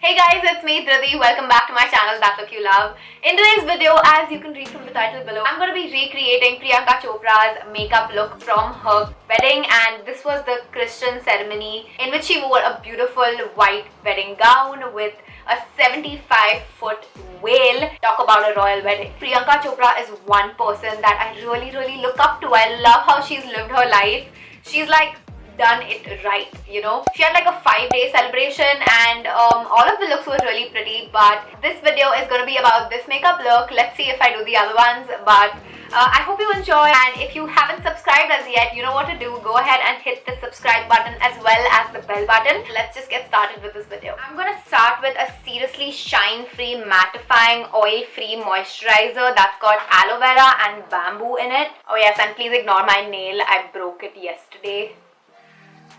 Hey guys, it's me Dhriti. Welcome back to my channel That Look You Love. In today's video, as you can read from the title below, I'm going to be recreating Priyanka Chopra's makeup look from her wedding, and this was the Christian ceremony in which she wore a beautiful white wedding gown with a 75-foot veil. Talk about a royal wedding. Priyanka Chopra is one person that I really look up to. I love how she's lived her life. She's like done it right, you know. She had like a 5-day celebration and all of the looks were really pretty, but this video is going to be about this makeup look. Let's see if I do the other ones, but I hope you enjoy, and if you haven't subscribed as yet, you know what to do. Go ahead and hit the subscribe button as well as the bell button. Let's just get started with this video. I'm going to start with a seriously shine-free, mattifying, oil-free moisturizer that's got aloe vera and bamboo in it. Oh yes, and please ignore my nail. I broke it yesterday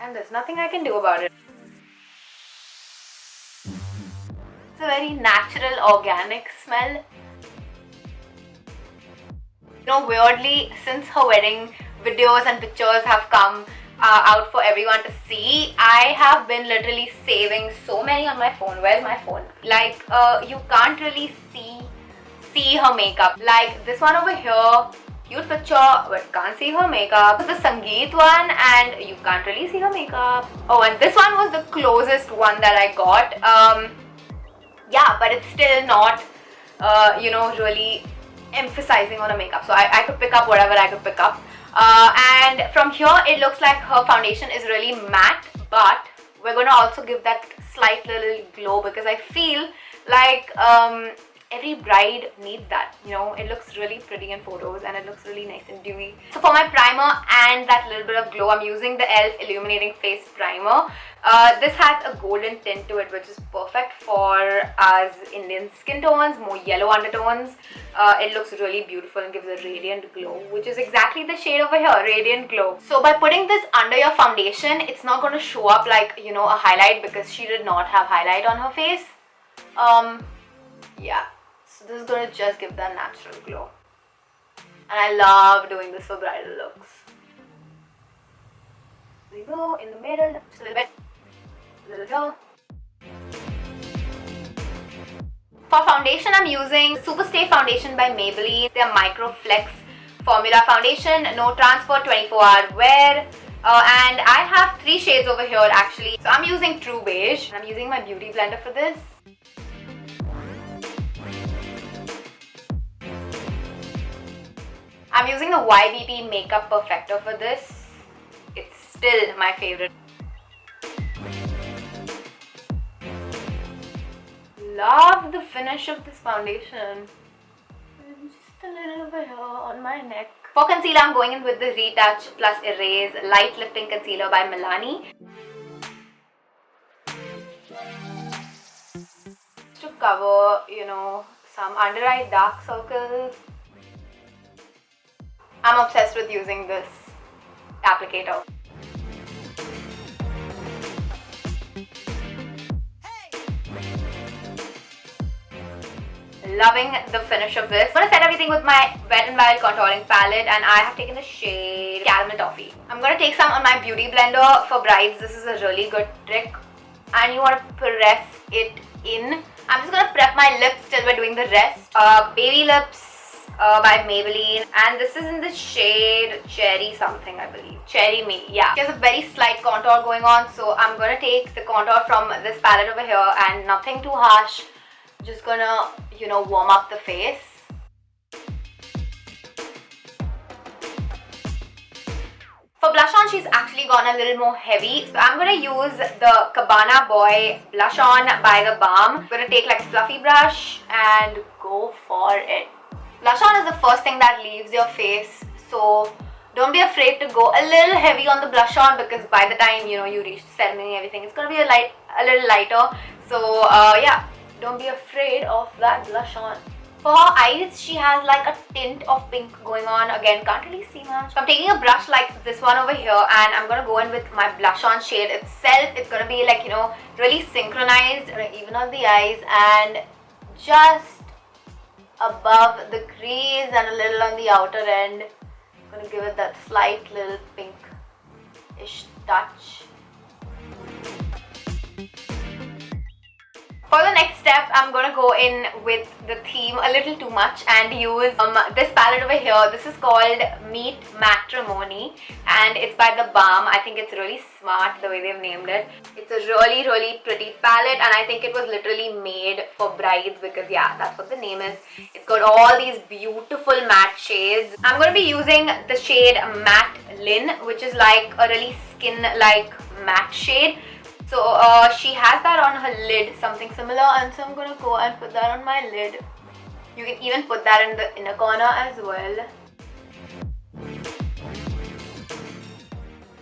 and there's nothing I can do about it. It's a very natural, organic smell. You know, weirdly, since her wedding videos and pictures have come out for everyone to see, I have been literally saving so many on my phone. Where's my phone? Like, you can't really see her makeup. Like this one over here, cute picture, but can't see her makeup. This is the Sangeet one, and you can't really see her makeup. Oh, and this one was the closest one that I got. Yeah, but it's still not, you know, really emphasizing on her makeup. So I could pick up whatever I could pick up. And from here, it looks like her foundation is really matte, but we're going to also give that slight little glow because I feel like every bride needs that, you know. It looks really pretty in photos and it looks really nice and dewy. So for my primer and that little bit of glow, I'm using the e.l.f. Illuminating Face Primer. This has a golden tint to it, which is perfect for us Indian skin tones, more yellow undertones. It looks really beautiful and gives a radiant glow, which is exactly the shade over here, Radiant Glow. So by putting this under your foundation, it's not going to show up like, you know, a highlight, because she did not have highlight on her face. Yeah. So this is going to just give that natural glow. And I love doing this for bridal looks. There we go, in the middle, just a little bit, a little here. For foundation, I'm using Super Stay Foundation by Maybelline. Their Micro Flex Formula Foundation, no transfer, 24-hour wear. And I have 3 shades over here actually. So I'm using True Beige. I'm using my beauty blender for this. I'm using the YBP Makeup Perfector for this. It's still my favorite. Love the finish of this foundation. Just a little bit here on my neck. For concealer, I'm going in with the Retouch Plus Erase Light Lifting Concealer by Milani. Just to cover, you know, some under eye dark circles. I'm obsessed with using this applicator. Loving the finish of this. I'm going to set everything with my Wet n Wild contouring palette, and I have taken the shade Caramel Toffee. I'm going to take some on my beauty blender. For brides, this is a really good trick, and you want to press it in. I'm just going to prep my lips till we're doing the rest. Baby Lips by Maybelline, and this is in the shade Cherry something, I believe. Cherry Me, yeah. There's a very slight contour going on, so I'm going to take the contour from this palette over here, and nothing too harsh. Just gonna, you know, warm up the face. For blush on, she's actually gone a little more heavy. So I'm gonna use the Cabana Boy Blush On by the Balm. I'm gonna take like a fluffy brush and go for it. Blush on is the first thing that leaves your face, so don't be afraid to go a little heavy on the blush on, because by the time, you know, you reach the ceremony and everything, it's gonna be a little lighter. So yeah, don't be afraid of that blush on. For her eyes, she has like a tint of pink going on. Again, can't really see much. So I'm taking a brush like this one over here, and I'm gonna go in with my blush on shade itself. It's gonna be like, you know, really synchronized, even on the eyes, and just above the crease and a little on the outer end. I'm gonna give it that slight little pink-ish touch. For the next step, I'm gonna go in with the theme a little too much and use this palette over here. This is called Meet Matrimony and it's by the Balm. I think it's really smart the way they've named it. It's a really, really pretty palette and I think it was literally made for brides because yeah, that's what the name is. It's got all these beautiful matte shades. I'm gonna be using the shade Matte Lin, which is like a really skin-like matte shade. So she has that on her lid, something similar, and so I'm gonna go and put that on my lid. You can even put that in the inner corner as well.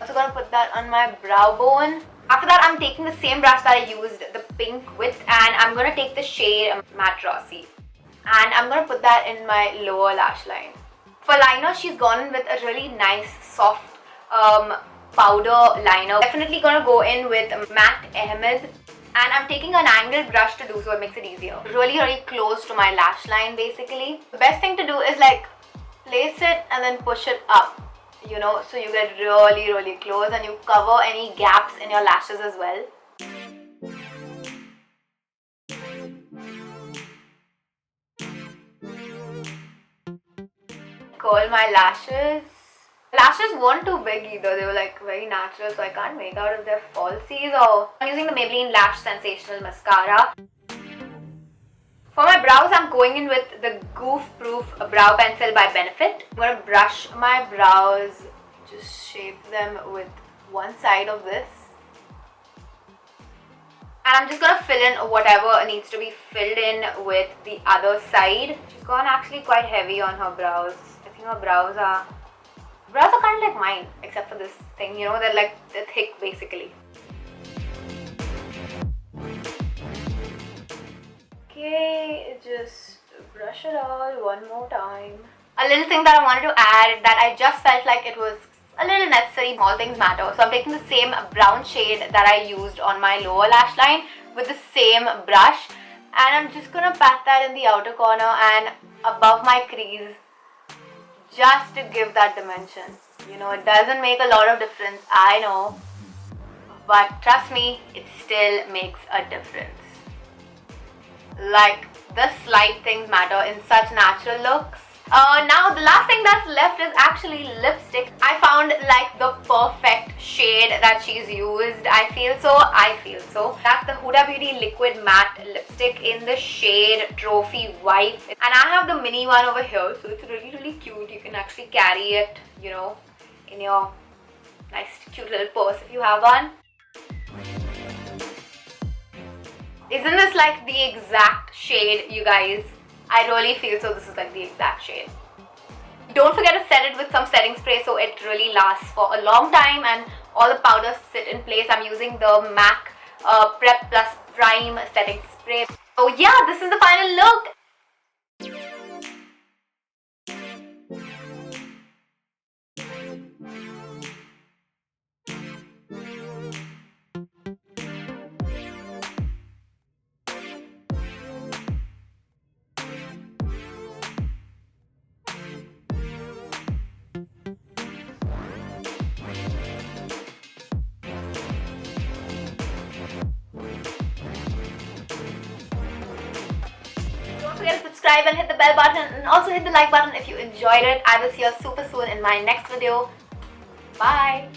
Also gonna put that on my brow bone. After that, I'm taking the same brush that I used the pink with, and I'm gonna take the shade Matte Rosy, and I'm gonna put that in my lower lash line. For liner, she's gone in with a really nice, soft, powder liner. Definitely gonna go in with Matte Ahmed, and I'm taking an angled brush to do so it makes it easier. Really, really close to my lash line basically. The best thing to do is like place it and then push it up, you know, so you get really, really close and you cover any gaps in your lashes as well. Curl my lashes. Lashes weren't too big either, they were like very natural, so I can't make out if they're falsies or... I'm using the Maybelline Lash Sensational Mascara. For my brows, I'm going in with the Goof Proof Brow Pencil by Benefit. I'm going to brush my brows, just shape them with one side of this. And I'm just going to fill in whatever needs to be filled in with the other side. She's gone actually quite heavy on her brows. I think her brows are kind of like mine, except for this thing, you know, they're thick basically. Okay, just brush it all one more time. A little thing that I wanted to add that I just felt like it was a little necessary, small things matter. So I'm taking the same brown shade that I used on my lower lash line with the same brush, and I'm just gonna pat that in the outer corner and above my crease, just to give that dimension. You know, it doesn't make a lot of difference, I know, but trust me, it still makes a difference. Like, the slight things matter in such natural looks. Now the last thing that's left is actually lipstick. I found like the perfect shade that she's used. I feel so. That's the Huda Beauty Liquid Matte Lipstick in the shade Trophy Wife. And I have the mini one over here, so it's really, really cute. You can actually carry it, you know, in your nice cute little purse if you have one. Isn't this like the exact shade, you guys? I really feel so this is like the exact shade. Don't forget to set it with some setting spray so it really lasts for a long time and all the powders sit in place. I'm using the MAC Prep+Prime setting spray. So yeah, this is the final look. Don't forget to subscribe and hit the bell button and also hit the like button if you enjoyed it. I will see you super soon in my next video. Bye!